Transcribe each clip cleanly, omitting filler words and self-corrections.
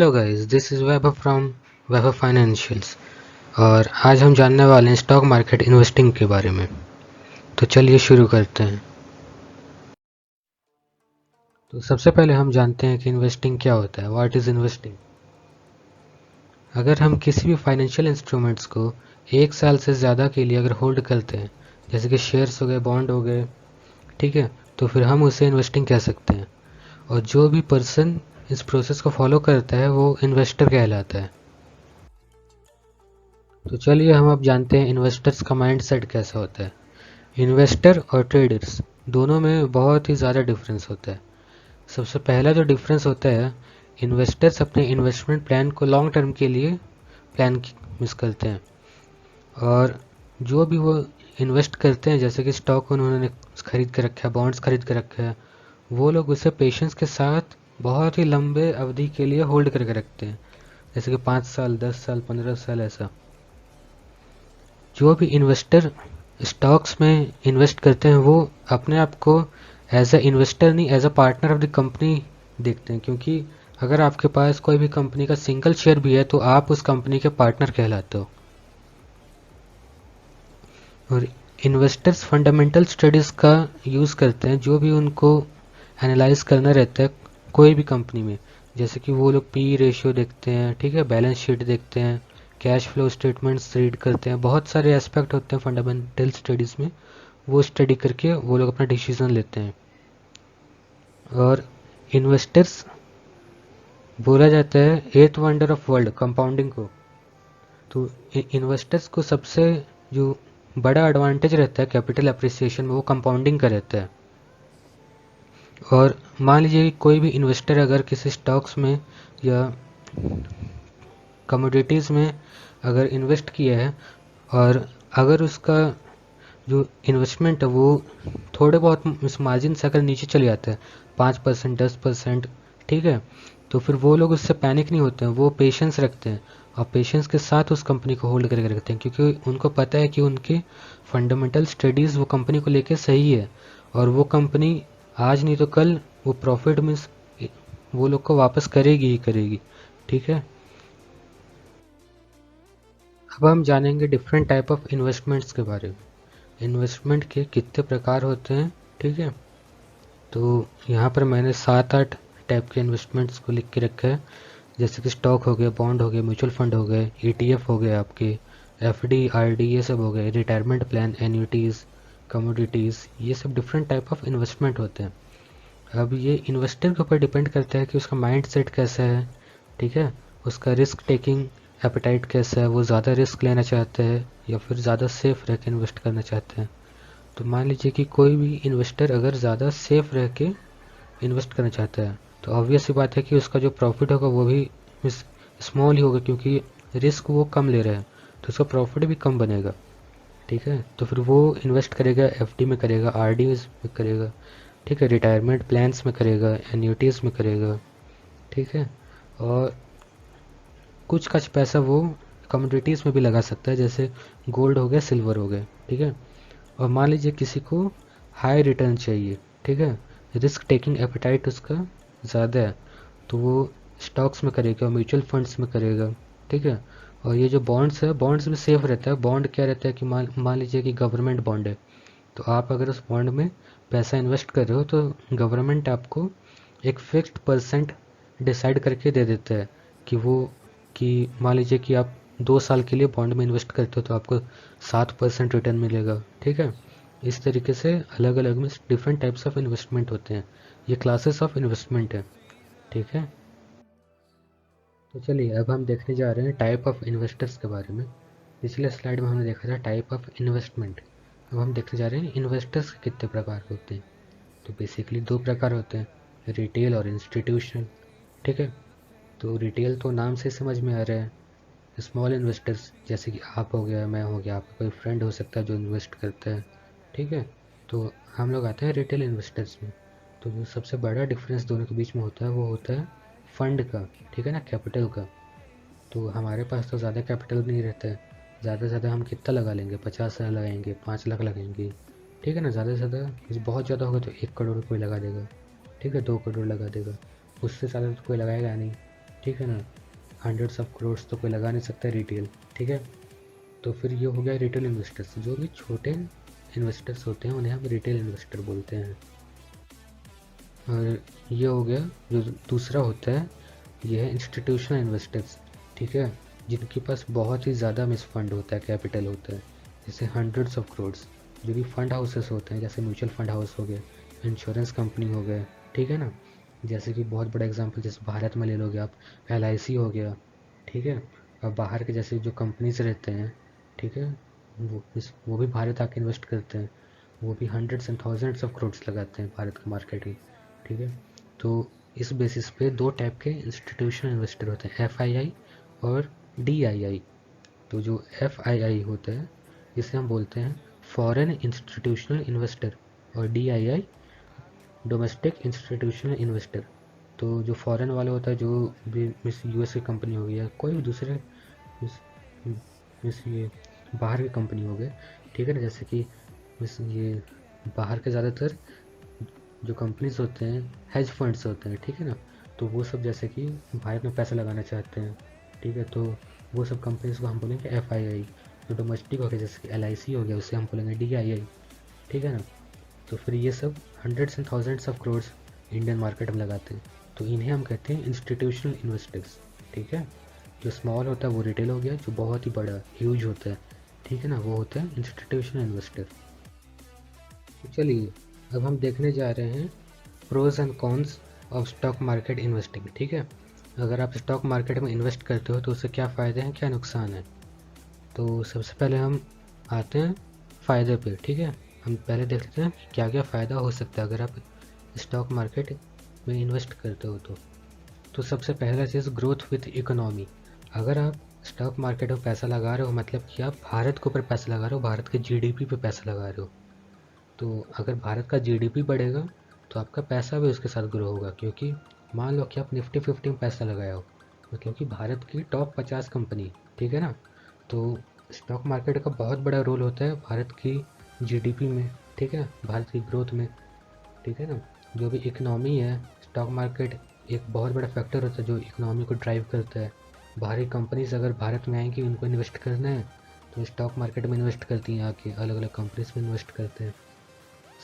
Hello guys, this is Vaibhav from Vaibhav financials. और आज हम जानने वाले हैं स्टॉक मार्केट इन्वेस्टिंग के बारे में। तो चलिए शुरू करते हैं। तो सबसे पहले हम जानते हैं कि इन्वेस्टिंग क्या होता है। What is investing? अगर हम किसी भी फाइनेंशियल इंस्ट्रूमेंट्स को 1 साल से ज़्यादा के लिए अगर होल्ड करते हैं, जैसे कि शेयर्स हो गए, बॉन्ड हो गए, ठीक है, तो फिर हम उसे इन्वेस्टिंग कह सकते हैं। और जो भी पर्सन इस प्रोसेस को फॉलो करता है वो इन्वेस्टर कहलाता है। तो चलिए हम अब जानते हैं इन्वेस्टर्स का माइंड सेट कैसा होता है। इन्वेस्टर और ट्रेडर्स दोनों में बहुत ही ज़्यादा डिफरेंस होता है। सबसे पहला जो डिफरेंस होता है, इन्वेस्टर्स अपने इन्वेस्टमेंट प्लान को लॉन्ग टर्म के लिए प्लान मिस करते हैं। और जो भी वो इन्वेस्ट करते हैं, जैसे कि स्टॉक उन्होंने खरीद के रखा है, बॉन्ड्स खरीद के रखा है, वो लोग उसे पेशेंस के साथ बहुत ही लंबे अवधि के लिए होल्ड करके रखते हैं, जैसे कि 5 साल, 10 साल, 15 साल ऐसा। जो भी इन्वेस्टर स्टॉक्स में इन्वेस्ट करते हैं वो अपने आप को एज अ इन्वेस्टर नहीं, as a partner of the company देखते हैं। क्योंकि अगर आपके पास कोई भी कंपनी का सिंगल शेयर भी है तो आप उस कंपनी के पार्टनर कहलाते हो। और इन्वेस्टर्स फंडामेंटल स्टडीज़ का यूज़ करते हैं, जो भी उनको एनालाइज करना रहता है कोई भी कंपनी में। जैसे कि वो लोग पी रेशियो देखते हैं, ठीक है, बैलेंस शीट देखते हैं, कैश फ्लो स्टेटमेंट्स रीड करते हैं। बहुत सारे एस्पेक्ट होते हैं फंडामेंटल स्टडीज़ में, वो स्टडी करके वो लोग अपना डिसीजन लेते हैं। और इन्वेस्टर्स बोला जाता है एथ वंडर ऑफ वर्ल्ड कंपाउंडिंग को। तो इन्वेस्टर्स को सबसे जो बड़ा एडवांटेज रहता है कैपिटल अप्रिसिएशन में, वो कंपाउंडिंग का रहता है। और मान लीजिए कि कोई भी इन्वेस्टर अगर किसी स्टॉक्स में या कमोडिटीज़ में अगर इन्वेस्ट किया है, और अगर उसका जो इन्वेस्टमेंट है वो थोड़े बहुत इस मार्जिन से अगर नीचे चले जाता है, 5%, 10%, ठीक है, तो फिर वो लोग उससे पैनिक नहीं होते हैं, वो पेशेंस रखते हैं और पेशेंस के साथ उस कंपनी को होल्ड करके रखते हैं। क्योंकि उनको पता है कि उनके फंडामेंटल स्टडीज़ वो कंपनी को लेके सही है, और वो कंपनी आज नहीं तो कल वो प्रॉफिट में वो लोग को वापस करेगी ही करेगी। ठीक है, अब हम जानेंगे डिफरेंट टाइप ऑफ इन्वेस्टमेंट्स के बारे में। इन्वेस्टमेंट के कितने प्रकार होते हैं, ठीक है। तो यहाँ पर मैंने 7-8 टाइप के इन्वेस्टमेंट्स को लिख के रखा है। जैसे कि स्टॉक हो गए, बॉन्ड हो गए, म्यूचुअल फंड हो गए, ETF हो गए आपके, FD, RD, ये सब हो गए, रिटायरमेंट प्लान, एन्युटीज़, कमोडिटीज़, ये सब डिफरेंट टाइप ऑफ इन्वेस्टमेंट होते हैं। अब ये इन्वेस्टर के ऊपर डिपेंड करता है कि उसका माइंड सेट कैसा है, ठीक है, उसका रिस्क टेकिंग एपेटाइट कैसा है, वो ज़्यादा रिस्क लेना चाहते हैं या फिर ज़्यादा सेफ रह के इन्वेस्ट करना चाहते हैं। तो मान लीजिए कि कोई भी इन्वेस्टर अगर ज़्यादा सेफ रह के इन्वेस्ट करना चाहता है, तो ऑब्वियस सी बात है कि उसका जो प्रॉफिट होगा वो भी स्मॉल ही होगा, क्योंकि रिस्क वो कम ले रहा है, तो उसका प्रॉफिट भी कम बनेगा। ठीक है, तो फिर वो इन्वेस्ट करेगा, FD में करेगा, RD में करेगा, ठीक है, रिटायरमेंट प्लान्स में करेगा, एन्यूटीज़ में करेगा, ठीक है। और कुछ पैसा वो कमोडिटीज़ में भी लगा सकता है, जैसे गोल्ड हो गया, सिल्वर हो गया, ठीक है। और मान लीजिए किसी को हाई रिटर्न चाहिए, ठीक है, रिस्क टेकिंग एपेटाइट उसका ज़्यादा है, तो वो स्टॉक्स में करेगा, म्यूचुअल फंड्स में करेगा, ठीक है। और ये जो बॉन्ड्स है, बॉन्ड्स में सेफ रहता है। बॉन्ड क्या रहता है कि मान लीजिए कि गवर्नमेंट बॉन्ड है, तो आप अगर उस बॉन्ड में पैसा इन्वेस्ट कर रहे हो तो गवर्नमेंट आपको एक फिक्स्ड परसेंट डिसाइड करके दे देता है कि वो, कि मान लीजिए कि आप 2 साल के लिए बॉन्ड में इन्वेस्ट करते हो तो आपको 7% रिटर्न मिलेगा, ठीक है। इस तरीके से अलग अलग में डिफरेंट टाइप्स ऑफ इन्वेस्टमेंट होते हैं। ये क्लासेस ऑफ इन्वेस्टमेंट है, ठीक है। तो चलिए अब हम देखने जा रहे हैं टाइप ऑफ इन्वेस्टर्स के बारे में। पिछले स्लाइड में हमने देखा था टाइप ऑफ इन्वेस्टमेंट। अब हम देखने जा रहे हैं इन्वेस्टर्स के कितने प्रकार के होते हैं। तो बेसिकली 2 प्रकार होते हैं, रिटेल और इंस्टीट्यूशनल, ठीक है। तो रिटेल तो नाम से समझ में आ रहा है, स्मॉल इन्वेस्टर्स, जैसे कि आप हो गया, मैं हो गया, आपका कोई फ्रेंड हो सकता है जो इन्वेस्ट करता है, ठीक है। तो हम लोग आते हैं रिटेल इन्वेस्टर्स में। तो जो सबसे बड़ा डिफरेंस दोनों के बीच में होता है वो होता है फंड का, ठीक है ना, कैपिटल का। तो हमारे पास तो ज़्यादा कैपिटल नहीं रहता है, ज़्यादा से ज़्यादा हम कितना लगा लेंगे, 50,000 लगाएंगे, 5 लाख लगाएंगे, ठीक है ना। ज़्यादा से ज़्यादा बहुत ज़्यादा होगा तो 1 करोड़ कोई लगा देगा, ठीक है, 2 करोड़ लगा देगा, उससे ज़्यादा तो कोई लगाएगा नहीं। ठीक है ना। हंड्रेड्स ऑफ करोड्स तो कोई लगा नहीं सकता रिटेल, ठीक है। तो फिर ये हो गया रिटेल इन्वेस्टर्स। जो भी छोटे इन्वेस्टर्स होते हैं उन्हें हम रिटेल इन्वेस्टर बोलते हैं। और ये हो गया जो दूसरा होता है, ये है इंस्टीट्यूशनल इन्वेस्टर्स, ठीक है, जिनके पास बहुत ही ज़्यादा मिस फंड होता है, कैपिटल होता है, जैसे हंड्रेड्स ऑफ करोड्स। जो भी फंड हाउसेस होते हैं, जैसे म्यूचुअल फंड हाउस हो गए, इंश्योरेंस कंपनी हो गए, ठीक है ना। जैसे कि बहुत बड़ा एग्जांपल जैसे भारत में ले लोगे आप, LIC हो गया, ठीक है। और बाहर के जैसे जो कंपनीज रहते हैं, ठीक है, वो भी भारत आके इन्वेस्ट करते हैं। वो भी hundreds and thousands of crores लगाते हैं भारत का मार्केट ही, ठीक है। तो इस बेसिस पे दो टाइप के इंस्टीट्यूशनल इन्वेस्टर होते हैं, FII और DII। तो जो FII होता है इसे हम बोलते हैं फॉरेन इंस्टीट्यूशनल इन्वेस्टर, और DII डोमेस्टिक इंस्टीट्यूशनल इन्वेस्टर। तो जो फॉरेन वाला होता है, जो भी मिस US की कंपनी हो गई या कोई भी दूसरे मिस मिस ये बाहर की कंपनी हो गए, ठीक है ना। जैसे कि मिस ये बाहर के ज़्यादातर जो कंपनीज होते हैं हेज फंड्स होते हैं, ठीक है ना। तो वो सब जैसे कि भारत में पैसा लगाना चाहते हैं, ठीक है, तो वो सब कंपनीज को हम बोलेंगे FII। जो डोमेस्टिक हो गया जैसे कि LIC हो गया, उसे हम बोलेंगे DII, ठीक है ना। तो फिर ये सब hundreds and thousands of crores Indian market में लगाते हैं, तो इन्हें हम कहते हैं इंस्टीट्यूशनल इन्वेस्टर्स, ठीक है। जो स्मॉल होता है वो रिटेल हो गया, जो बहुत ही बड़ा ह्यूज होता है, ठीक है ना, वो होता है इंस्टीट्यूशनल इन्वेस्टर। तो चलिए अब हम देखने जा रहे हैं pros and cons of stock market investing, ठीक है। अगर आप स्टॉक मार्केट में इन्वेस्ट करते हो तो उससे क्या फ़ायदे हैं, क्या नुकसान है। तो सबसे पहले हम आते हैं फ़ायदे पे, ठीक है। हम पहले देख लेते हैं कि क्या क्या फ़ायदा हो सकता है अगर आप स्टॉक मार्केट में इन्वेस्ट करते हो तो सबसे पहला चीज़ ग्रोथ विथ इकोनॉमी। अगर आप स्टॉक मार्केट में पैसा लगा रहे हो मतलब कि आप भारत के ऊपर पैसा लगा रहे हो, भारत के GDP पे पैसा लगा रहे हो। तो अगर भारत का GDP बढ़ेगा तो आपका पैसा भी उसके साथ ग्रो होगा, क्योंकि मान लो कि आप निफ्टी 50 में पैसा लगाया हो, मतलब कि भारत की टॉप 50 कंपनी, ठीक है ना। तो स्टॉक मार्केट का बहुत बड़ा रोल होता है भारत की GDP में, ठीक है, भारत की ग्रोथ में, ठीक है ना। जो भी इकनॉमी है, स्टॉक मार्केट एक बहुत बड़ा फैक्टर होता है जो इकनॉमी को ड्राइव करता है। बाहरी कंपनीज अगर भारत में आएंगी, उनको इन्वेस्ट करना है तो स्टॉक मार्केट में इन्वेस्ट करती हैं, आके अलग अलग कंपनीज में इन्वेस्ट करते हैं।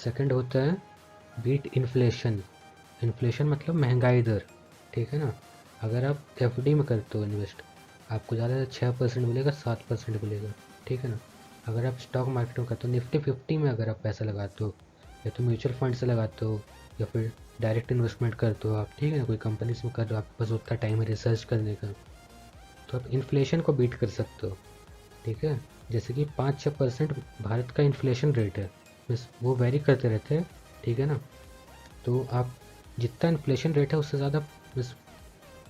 सेकंड होता है बीट इन्फ्लेशन। इन्फ्लेशन मतलब महंगाई दर, ठीक है ना। अगर आप FD में करते हो इन्वेस्ट, आपको ज़्यादा 6% मिलेगा, 7% मिलेगा, ठीक है ना। अगर आप स्टॉक मार्केट में करते हो, निफ्टी 50 में अगर आप पैसा लगाते हो, या तो म्यूचुअल फंड से लगाते हो या फिर डायरेक्ट इन्वेस्टमेंट करते हो आप, ठीक है ना, कोई कंपनीज में कर रहे हो, आपके पास उतना टाइम है रिसर्च करने का, तो आप इन्फ्लेशन को बीट कर सकते हो, ठीक है। जैसे कि 5-6% भारत का इन्फ्लेशन रेट है, बस वो वेरी करते रहते हैं, ठीक है ना। तो आप जितना इन्फ्लेशन रेट है उससे ज़्यादा बस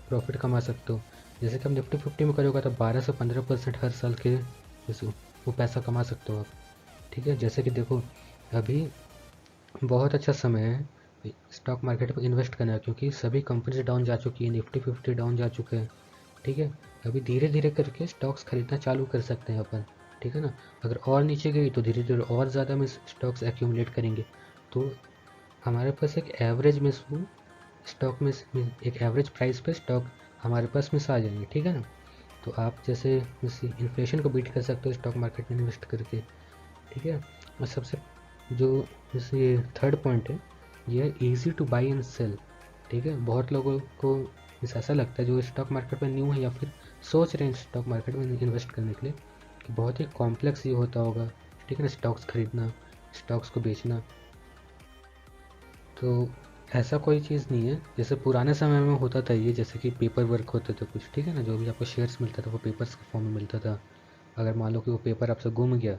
प्रॉफिट कमा सकते हो। जैसे कि आप निफ्टी 50 में करोगे तो 12 से 15% हर साल के जैसे वो पैसा कमा सकते हो आप, ठीक है। जैसे कि देखो अभी बहुत अच्छा समय है स्टॉक मार्केट में इन्वेस्ट करना है, क्योंकि सभी कंपनीज डाउन जा चुकी है, निफ्टी 50 डाउन जा चुके हैं, ठीक है। अभी धीरे धीरे करके स्टॉक्स खरीदना चालू कर सकते हैं अपन, ठीक है ना। अगर और नीचे गई तो धीरे धीरे और ज़्यादा में स्टॉक्स एक्यूमुलेट करेंगे, तो हमारे पास एक एवरेज में स्टॉक में एक एवरेज प्राइस पे स्टॉक हमारे पास में आ जाएंगे, ठीक है ना। तो आप जैसे इन्फ्लेशन को बीट कर सकते हो स्टॉक मार्केट में इन्वेस्ट करके, ठीक है। और सबसे जो जैसे थर्ड पॉइंट है, ये है easy to buy and sell, ठीक है। बहुत लोगों को ऐसा लगता है जो स्टॉक मार्केट में न्यू है या फिर सोच रहे हैं स्टॉक मार्केट में इन्वेस्ट करने के लिए, कि बहुत ही कॉम्प्लेक्स ये होता होगा, ठीक है ना, स्टॉक्स खरीदना, स्टॉक्स को बेचना। तो ऐसा कोई चीज़ नहीं है। जैसे पुराने समय में होता था ये, जैसे कि पेपर वर्क होते थे कुछ, ठीक है ना, जो भी आपको शेयर्स मिलता था वो पेपर्स के फॉर्म में मिलता था। अगर मान लो कि वो पेपर आपसे गुम गया,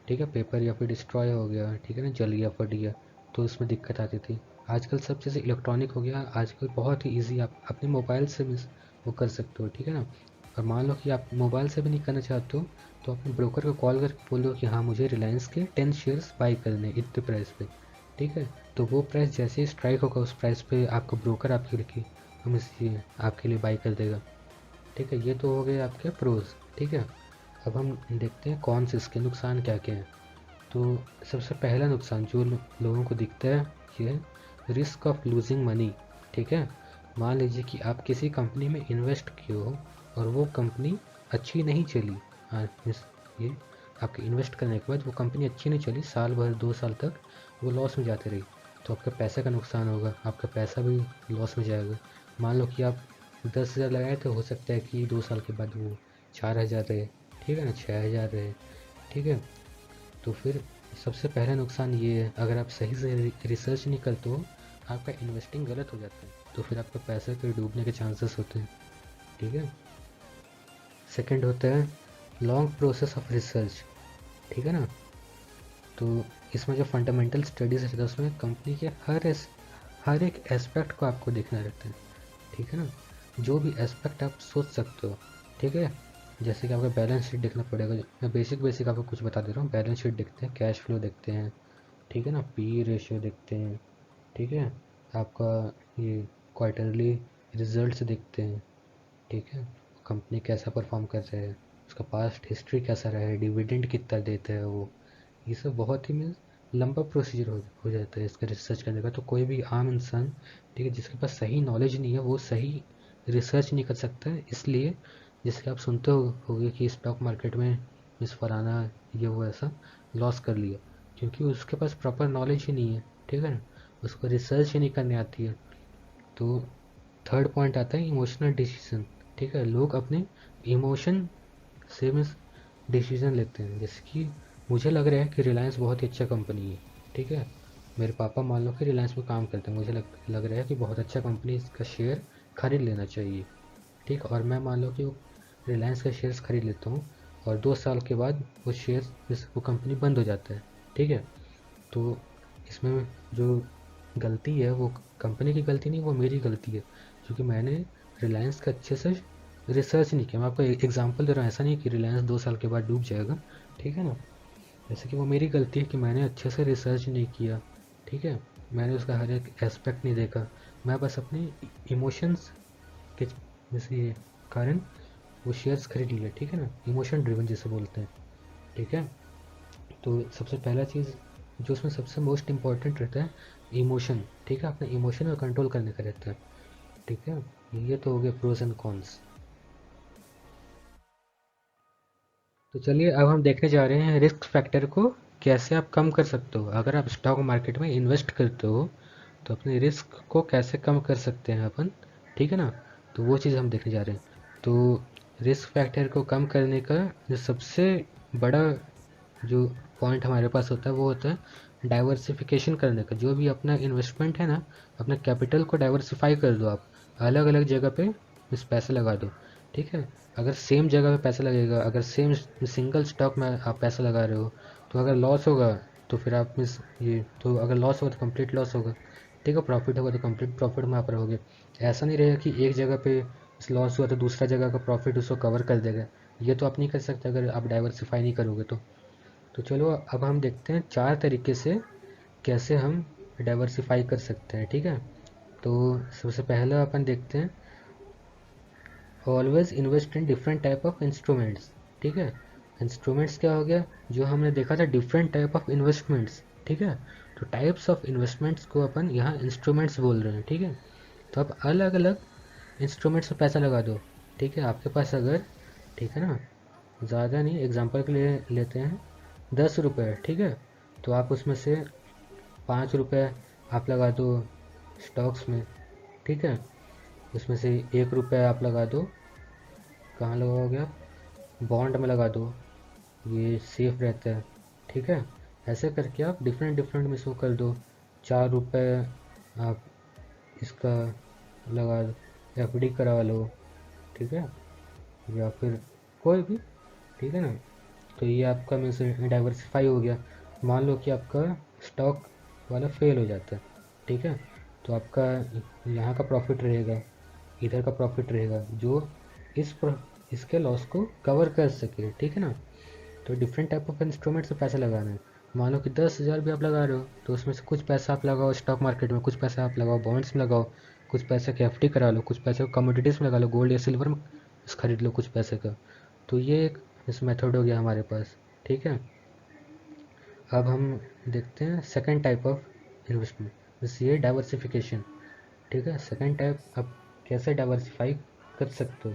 ठीक है, पेपर या फिर डिस्ट्रॉय हो गया, ठीक है ना, जल गया, फट गया, तो उसमें दिक्कत आती थी। आजकल सब चीज़ें इलेक्ट्रॉनिक हो गया, आजकल बहुत ही ईजी आप अपने मोबाइल से भी वो कर सकते हो, ठीक है ना। और मान लो कि आप मोबाइल से भी नहीं करना चाहते हो, तो अपने ब्रोकर को कॉल करके बोलो कि हाँ मुझे रिलायंस के 10 शेयर्स बाई करने इतने प्राइस पे, ठीक है। तो वो प्राइस जैसे ही स्ट्राइक होगा उस प्राइस पे आपका ब्रोकर आपके लिए हम इसे आपके लिए बाई कर देगा, ठीक है। ये तो हो गए आपके प्रोज, ठीक है। अब हम देखते हैं कौन से इसके नुकसान क्या क्या हैं। तो सबसे पहला नुकसान जो लोगों को दिखता है ये है रिस्क ऑफ लूजिंग मनी, ठीक है। मान लीजिए कि आप किसी कंपनी में इन्वेस्ट किए हो और वो कंपनी अच्छी नहीं चली, ये आपके इन्वेस्ट करने के बाद वो कंपनी अच्छी नहीं चली, साल भर 2 साल तक वो लॉस में जाती रही, तो आपके पैसे का नुकसान होगा, आपका पैसा भी लॉस में जाएगा। मान लो कि आप 10,000 लगाए तो हो सकता है कि 2 साल के बाद वो 4,000 रहे, ठीक है ना, 6,000 रहे, ठीक है। तो फिर सबसे पहला नुकसान ये है, अगर आप सही से रिसर्च नहीं करते हो, आपका इन्वेस्टिंग गलत हो जाता है, तो फिर आपका पैसा के डूबने के चांसेस होते हैं, ठीक है। सेकंड होता है लॉन्ग प्रोसेस ऑफ रिसर्च, ठीक है ना। तो इसमें जो फंडामेंटल स्टडीज़ रहता है उसमें कंपनी के हर एक एस्पेक्ट को आपको देखना रहता है, ठीक है ना। जो भी एस्पेक्ट आप सोच सकते हो, ठीक है। जैसे कि आपका बैलेंस शीट देखना पड़ेगा, मैं बेसिक आपको कुछ बता दे रहा हूँ। बैलेंस शीट देखते हैं, कैश फ्लो देखते हैं, ठीक है ना, पी रेशियो देखते हैं, ठीक है। आपका ये क्वार्टरली रिजल्ट्स देखते हैं, ठीक है। कंपनी कैसा परफॉर्म कर रहा है, उसका पास्ट हिस्ट्री कैसा रहा है, डिविडेंड कितना देता है वो, ये सब बहुत ही मीन्स लंबा प्रोसीजर हो जाता है इसका रिसर्च करने का। तो कोई भी आम इंसान, ठीक है, जिसके पास सही नॉलेज नहीं है वो सही रिसर्च नहीं कर सकता है। इसलिए जैसे कि आप सुनते होगे कि स्टॉक मार्केट में मिस फलाना ये वो ऐसा लॉस कर लिया, क्योंकि उसके पास प्रॉपर नॉलेज ही नहीं है, ठीक है ना, उसको रिसर्च ही नहीं करने आती है। तो थर्ड पॉइंट आता है इमोशनल डिसीजन, ठीक है। लोग अपने इमोशन से मीन्स डिसीजन लेते हैं। जैसे कि मुझे लग रहा है कि रिलायंस बहुत ही अच्छा कंपनी है, ठीक है। मेरे पापा मान लो कि रिलायंस में काम करते हैं, मुझे लग रहा है कि बहुत अच्छा कंपनी, इसका शेयर खरीद लेना चाहिए, ठीक। और मैं मान लो कि वो रिलायंस का शेयर्स खरीद लेता हूँ और 2 साल के बाद वो शेयर्स वो कंपनी बंद हो जाता है, ठीक है। तो इसमें जो गलती है वो कंपनी की गलती नहीं, वो मेरी गलती है, क्योंकि मैंने रिलायंस का अच्छे से रिसर्च नहीं किया। मैं आपको एग्जांपल दे रहा हूँ, ऐसा नहीं कि रिलायंस 2 साल के बाद डूब जाएगा, ठीक है ना। जैसे कि वो मेरी गलती है कि मैंने अच्छे से रिसर्च नहीं किया, ठीक है। मैंने उसका हर एक एस्पेक्ट नहीं देखा, मैं बस अपने इमोशंस के जैसे कारण वो शेयर्स खरीद लिए, ठीक है ना, इमोशन ड्रिवन जिसे बोलते हैं, ठीक है। तो सबसे पहला चीज़ जो उसमें सबसे मोस्ट इम्पॉर्टेंट रहता है इमोशन, ठीक है, अपने इमोशन को कंट्रोल करने का रहता है, ठीक है। ये तो हो गया प्रोज एंड कॉन्स। तो चलिए अब हम देखने जा रहे हैं रिस्क फैक्टर को कैसे आप कम कर सकते हो। अगर आप स्टॉक मार्केट में इन्वेस्ट करते हो तो अपने रिस्क को कैसे कम कर सकते हैं अपन, ठीक है ना। तो वो चीज़ हम देखने जा रहे हैं। तो रिस्क फैक्टर को कम करने का जो सबसे बड़ा जो पॉइंट हमारे पास होता है वो होता है डाइवर्सिफिकेशन करने का। जो भी अपना इन्वेस्टमेंट है ना, अपना कैपिटल को डाइवर्सिफाई कर दो आप, अलग अलग जगह पे इस पैसे लगा दो, ठीक है। अगर सेम जगह पे पैसा लगेगा, अगर सेम सिंगल स्टॉक में आप पैसा लगा रहे हो, तो अगर लॉस होगा तो फिर आप मिस ये तो अगर लॉस होगा तो कंप्लीट लॉस होगा, ठीक है। प्रॉफिट होगा तो कंप्लीट प्रॉफिट में आप रहोगे। ऐसा नहीं रहेगा कि एक जगह पे लॉस हुआ तो दूसरा जगह का प्रॉफिट उसको कवर कर देगा। ये तो आप नहीं कर सकते अगर आप डाइवर्सिफाई नहीं करोगे तो चलो अब हम देखते हैं 4 तरीके से कैसे हम डाइवर्सिफाई कर सकते हैं, ठीक है। तो सबसे पहला अपन देखते हैं always invest in different type of instruments, ठीक है। इंस्ट्रूमेंट्स क्या हो गया, जो हमने देखा था डिफरेंट टाइप ऑफ इन्वेस्टमेंट्स, ठीक है। तो टाइप्स ऑफ इन्वेस्टमेंट्स को अपन यहाँ इंस्ट्रूमेंट्स बोल रहे हैं, ठीक है। तो आप अलग अलग इंस्ट्रूमेंट्स में पैसा लगा दो, ठीक है। आपके पास अगर, ठीक है ना, ज़्यादा नहीं, एग्जांपल के लिए लेते हैं 10 रुपये, ठीक है। तो आप उसमें से 5 रुपये आप लगा दो स्टॉक्स में, ठीक है। उसमें से 1 रुपया आप लगा दो, कहाँ लगाओगे आप, बॉन्ड में लगा दो, ये सेफ रहता है, ठीक है। ऐसे करके आप डिफरेंट डिफरेंट में शो कर दो। 4 रुपये आप इसका लगा दो, एफडी करा लो, ठीक है, या फिर कोई भी, ठीक है ना। तो ये आपका मीन्स डाइवर्सिफाई हो गया। मान लो कि आपका स्टॉक वाला फेल हो जाता है, ठीक है। तो आपका यहाँ का प्रॉफिट रहेगा, इधर का प्रॉफिट रहेगा, जो इस इसके लॉस को कवर कर सके, ठीक है ना। तो डिफरेंट टाइप ऑफ इंस्ट्रूमेंट से पैसा लगाना है। मान लो कि 10,000 भी आप लगा रहे हो तो उसमें से कुछ पैसा आप लगाओ स्टॉक मार्केट में, कुछ पैसा आप लगाओ बॉन्ड्स में लगाओ, कुछ पैसे के एफडी करा लो, कुछ पैसे को कमोडिटीज़ में लगा लो, गोल्ड या सिल्वर में खरीद लो कुछ पैसे का। तो ये एक इस मेथड हो गया हमारे पास, ठीक है। अब हम देखते हैं सेकंड टाइप ऑफ इन्वेस्टमेंट, जैसे ये डाइवर्सिफिकेशन, ठीक है। सेकंड टाइप अब कैसे डाइवर्सिफाई कर सकते हो।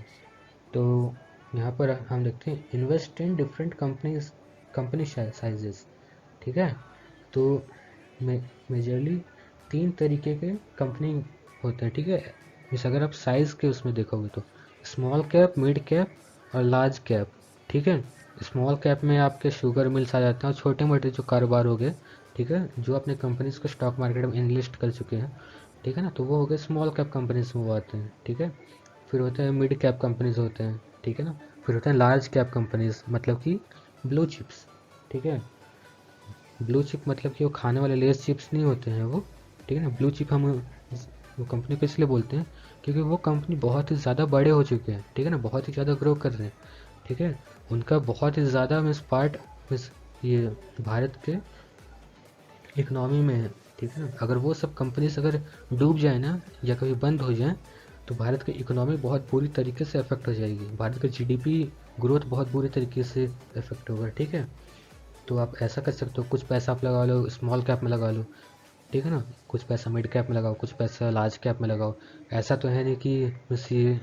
तो यहाँ पर हम देखते हैं invest in different company sizes. ठीक है, तो मेजरली 3 तरीके के कंपनी होते हैं। ठीक है, जैसे अगर आप साइज़ के उसमें देखोगे तो स्मॉल कैप, मिड कैप और लार्ज कैप। ठीक है, स्मॉल कैप में आपके शुगर मिल्स आ जाते हैं और छोटे मोटे जो कारोबार हो गए, ठीक है, जो अपने कंपनीज को स्टॉक मार्केट में इनलिस्ट कर चुके हैं, ठीक है ना, तो वो हो गए स्मॉल कैप कंपनीज में वो आते हैं। ठीक है, फिर होते हैं मिड कैप कंपनीज होते हैं। ठीक है ना, फिर होते हैं लार्ज कैप कंपनीज, मतलब कि ब्लू चिप्स। ठीक है, ब्लू चिप मतलब कि वो खाने वाले लेस चिप्स नहीं होते हैं वो। ठीक है ना, ब्लू चिप हम वो कंपनी को इसलिए बोलते हैं क्योंकि वो कंपनी बहुत ही ज़्यादा बड़े हो चुके हैं। ठीक है ना, बहुत ही ज़्यादा ग्रो कर रहे हैं। ठीक है, उनका बहुत ही ज़्यादा मिस पार्ट मिस ये भारत के इकनॉमी में है। ठीक है ना, अगर वो सब कंपनीज अगर डूब जाए ना या कभी बंद हो जाए तो भारत की इकोनॉमी बहुत बुरी तरीके से अफेक्ट हो जाएगी। भारत का जीडीपी ग्रोथ बहुत बुरी तरीके से अफेक्ट होगा। ठीक है, तो आप ऐसा कर सकते हो, कुछ पैसा आप लगा लो स्मॉल कैप में लगा लो। ठीक है ना, कुछ पैसा मिड कैप में लगाओ, कुछ पैसा लार्ज कैप में लगाओ। ऐसा तो है नहीं कि बस ये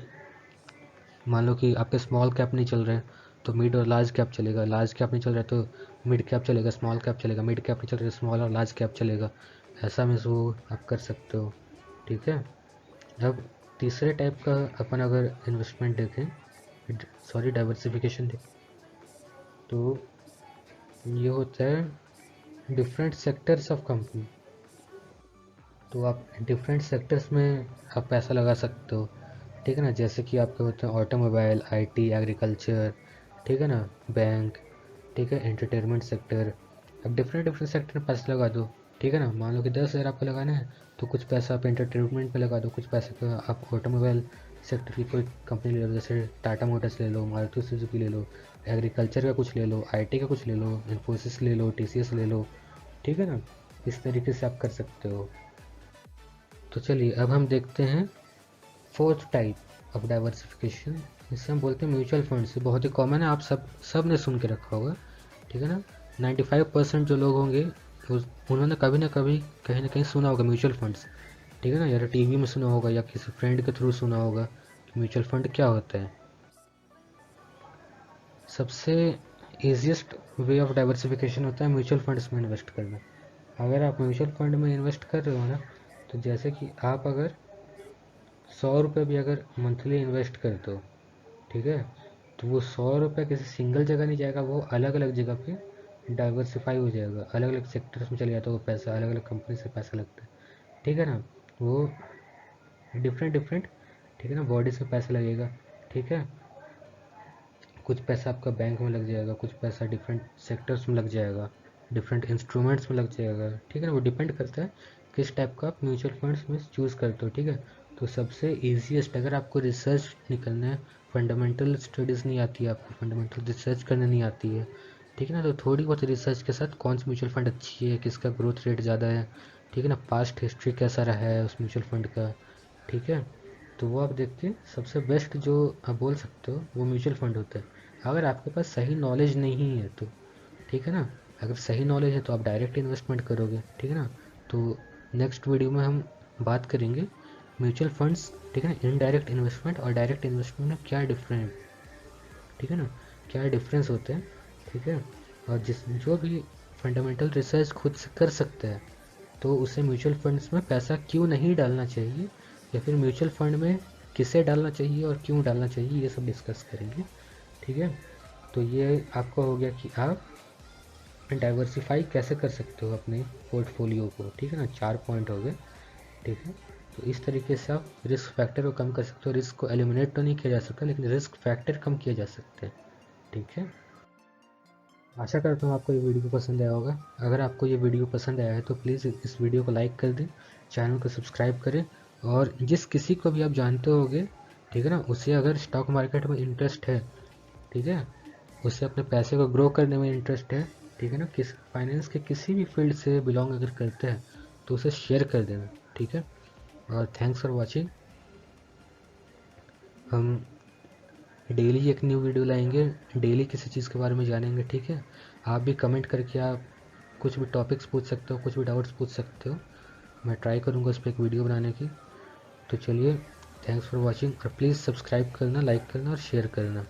मान लो कि आपके स्मॉल कैप नहीं चल रहे हैं तो मिड और लार्ज कैप चलेगा, लार्ज कैप नहीं चल रहा है तो मिड कैप चलेगा, स्मॉल कैप चलेगा, मिड कैप नहीं चल रहा है स्मॉल और लार्ज कैप चलेगा। ऐसा में वो आप कर सकते हो। ठीक है, अब तीसरे टाइप का अपन अगर इन्वेस्टमेंट देखें, सॉरी डाइवर्सिफिकेशन देखें, तो ये होता है डिफरेंट सेक्टर्स ऑफ कंपनी। तो आप डिफरेंट सेक्टर्स में आप पैसा लगा सकते हो। ठीक है ना, जैसे कि आपके होते हैं ऑटोमोबाइल, आईटी, एग्रीकल्चर, ठीक है ना, बैंक, ठीक है, एंटरटेनमेंट सेक्टर। अब डिफरेंट डिफरेंट सेक्टर में पैसा लगा दो। ठीक है ना, मान लो कि 10,000 आपको लगाना है तो कुछ पैसा आप एंटरटेनमेंट पे लगा दो, कुछ पैसे का आप ऑटोमोबाइल सेक्टर की कोई कंपनी ले लो, जैसे टाटा मोटर्स ले लो, मारुति सुजुकी ले लो, एग्रीकल्चर का कुछ ले लो, आईटी का कुछ ले लो, इन्फोसिस ले लो, टीसीएस ले लो। ठीक है ना, इस तरीके से आप कर सकते हो। तो चलिए अब हम देखते हैं फोर्थ टाइप ऑफ डाइवर्सिफिकेशन, जिसे हम बोलते हैं म्यूचुअल फंड्स। बहुत ही कॉमन है, आप सब ने सुन के रखा होगा। ठीक है ना, 95% जो लोग होंगे उन्होंने कभी ना कभी कहीं ना कहीं सुना होगा म्यूचुअल फंड्स। ठीक है ना, या तो टीवी में सुना होगा या किसी फ्रेंड के थ्रू सुना होगा कि म्यूचुअल फंड क्या होता है। सबसे ईजिएस्ट वे ऑफ डाइवर्सिफिकेशन होता है म्यूचुअल फंड्स में इन्वेस्ट करना। अगर आप म्यूचुअल फंड में इन्वेस्ट कर रहे हो ना, तो जैसे कि आप अगर 100 रुपये भी अगर मंथली इन्वेस्ट करते हो, ठीक है, तो वो 100 रुपये किसी सिंगल जगह नहीं जाएगा, वो अलग अलग जगह पे डाइवर्सिफाई हो जाएगा, अलग अलग सेक्टर्स में चले जाता है वो पैसा, अलग अलग कंपनी से पैसा लगता है। ठीक है ना, वो डिफरेंट डिफरेंट, ठीक है ना, बॉडीज में पैसा लगेगा। ठीक है, कुछ पैसा आपका बैंक में लग जाएगा, कुछ पैसा डिफरेंट सेक्टर्स में लग जाएगा, डिफरेंट इंस्ट्रूमेंट्स में लग जाएगा। ठीक है ना, वो डिपेंड करता है किस टाइप का आप म्यूचुअल फंड्स में चूज़ करते हो। ठीक है, तो सबसे ईजीएस्ट अगर आपको रिसर्च निकलना है, फंडामेंटल स्टडीज़ नहीं आती है आपको, फंडामेंटल रिसर्च करने नहीं आती है, ठीक है ना, तो थोड़ी बहुत रिसर्च के साथ कौन सी म्यूचुअल फंड अच्छी है, किसका ग्रोथ रेट ज़्यादा है, ठीक है ना, पास्ट हिस्ट्री कैसा रहा है उस म्यूचुअल फंड का। ठीक है, तो वो आप देख के सबसे बेस्ट जो आप बोल सकते हो वो म्यूचुअल फंड होता है। अगर आपके पास सही नॉलेज नहीं है तो, ठीक है ना, अगर सही नॉलेज है तो आप डायरेक्ट इन्वेस्टमेंट करोगे। ठीक है ना, तो नेक्स्ट वीडियो में हम बात करेंगे म्यूचुअल फंड्स, ठीक है ना, इनडायरेक्ट इन्वेस्टमेंट और डायरेक्ट इन्वेस्टमेंट में क्या डिफरेंट, ठीक है ना, क्या डिफरेंस होते हैं। ठीक है, और जिस जो भी फंडामेंटल रिसर्च खुद से कर सकता है तो उसे म्यूचुअल फंड्स में पैसा क्यों नहीं डालना चाहिए, या फिर म्यूचुअल फंड में किसे डालना चाहिए और क्यों डालना चाहिए, ये सब डिस्कस करेंगे। ठीक है, तो ये आपका हो गया कि आप डाइवर्सिफाई कैसे कर सकते हो अपने पोर्टफोलियो को। ठीक है ना, 4 पॉइंट हो गए। ठीक है, तो इस तरीके से आप रिस्क फैक्टर को कम कर सकते हो। रिस्क को एलिमिनेट तो नहीं किया जा सकता लेकिन रिस्क फैक्टर कम किए जा सकते हैं। ठीक है, आशा करता हूँ आपको ये वीडियो पसंद आया होगा। अगर आपको ये वीडियो पसंद आया है तो प्लीज़ इस वीडियो को लाइक कर दें, चैनल को सब्सक्राइब करें, और जिस किसी को भी आप जानते होगे, ठीक है ना, उसे अगर स्टॉक मार्केट में इंटरेस्ट है, ठीक है, उसे अपने पैसे को ग्रो करने में इंटरेस्ट है, ठीक है ना, किस फाइनेंस के किसी भी फील्ड से बिलोंग अगर करते हैं तो उसे शेयर कर देना। ठीक है, और थैंक्स फॉर वॉचिंग। हम डेली एक न्यू वीडियो लाएंगे, डेली किसी चीज़ के बारे में जानेंगे। ठीक है, आप भी कमेंट करके आप कुछ भी टॉपिक्स पूछ सकते हो, कुछ भी डाउट्स पूछ सकते हो, मैं ट्राई करूँगा उस पर एक वीडियो बनाने की। तो चलिए, थैंक्स फॉर वॉचिंग, और प्लीज़ सब्सक्राइब करना, लाइक करना और शेयर करना।